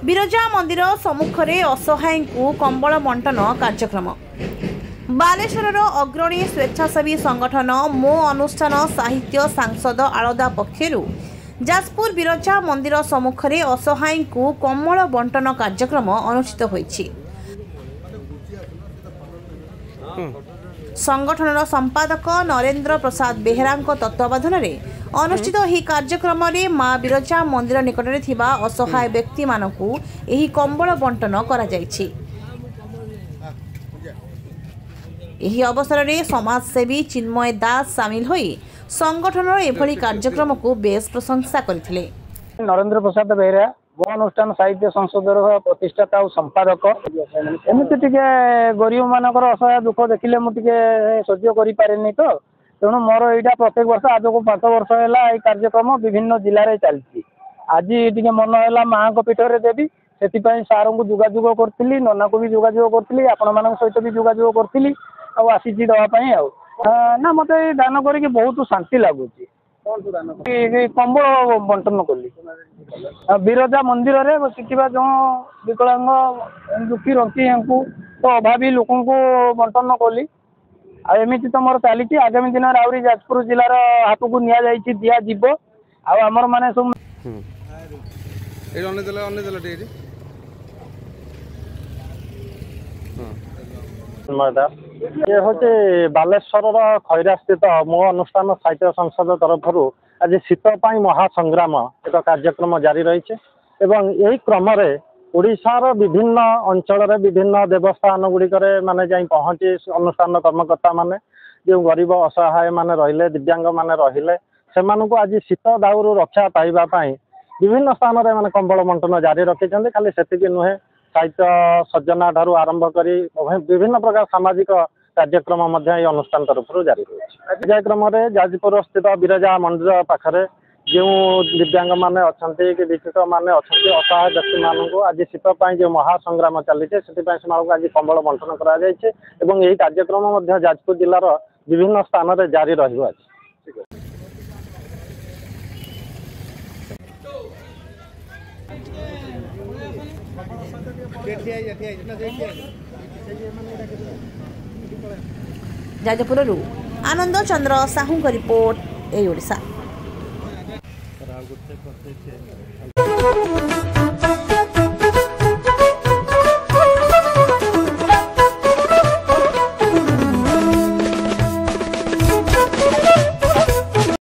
बिरजा मंदिर सम्मुख में असहाय को कंबल बंटन कार्यक्रम। बालेश्वर अग्रणी स्वेच्छासेवी संगठन मो अनुष्ठान साहित्य सांसद आलदा पक्षर जाजपुर बिरजा मंदिर सम्मुख में असहाय को कंबल बंटन कार्यक्रम अनुष्ठित होईछि। संगठनर संपादक नरेंद्र प्रसाद बेहेरा तत्वावधान में अनुष्ठित यह कार्यक्रम में माँ बिरजा मंदिर निकट में थिबा असहाय व्यक्ति मानकु एही कंबल बंटन करा जायछि। एही अवसर में समाजसेवी चिन्मय दास सामिल होई संगठनर एभली कार्यक्रम को बेस प्रशंसा करथिले। नरेंद्र प्रसाद बेहेरा वो अनुष्ठान साहित्य संसदर प्रतिष्ठाता और संपादक एमती टे गरीब मानकर असहाय दुख देखिले मुझे सह्य करें तो तेणु मोर यहाँ प्रत्येक वर्ष आज को 5 वर्ष है ये कार्यक्रम विभिन्न जिले में चलती। आज टे मन है माँ पीठ में देवी से सार को जोगाजोग करी नना को भी जोगाजोग करी आपण मान सहित भी जोगाजोग करी आसी दवापाई ना मत दान करके बहुत शांति लगुच। कंबल बंटन कली बिरजा मंदिर रे बसिथिबा जो विकलांग दुखी रंती तो अभावी लोक बंटन कली एमती तो मोर चली आगामी दिन आहरी जाजपुर जिलार हाथ को नि दिया जीव आमर माने सब ये हूँ बालेश्वर खैरा स्थित मो अनुष्ठान साहित्य संसद तरफ आज शीतपाई महासंग्राम एक कार्यक्रम जारी रही एवं यही क्रम ओडिशार विभिन्न अंचल विभिन्न देवस्थान गुड़िक माने जाई पहुँची अनुष्ठान कर्मकर्ता माने जो गरीब असहाय माने रहिले दिव्यांग माने रहिले सेमानकु आज शीत दाउरु रक्षा पाइबापी विभिन्न स्थान में माने कंबल बंटन जारी रखिछन्ते। खाली सेतिकि नुहे साहित्य सज्जना ठारू आरंभ करी विभिन्न प्रकार सामाजिक कार्यक्रम अनुष्ठान तरफ जारी रही। कार्यक्रम जाजपुर स्थित बिरजा मंदिर पाखरे जो दिव्यांग माने अछंती कि विकसित माने अछंती असहाय व्यक्ति मानक आज शीतपाई जो महासंग्राम चली से आज कंबल बंटन करा जायछि एवं यही कार्यक्रम जाजपुर जिलार विभिन्न स्थान में जारी रहिबो। जाजपुर आनंद चंद्र साहू का रिपोर्ट ए ओडिशा।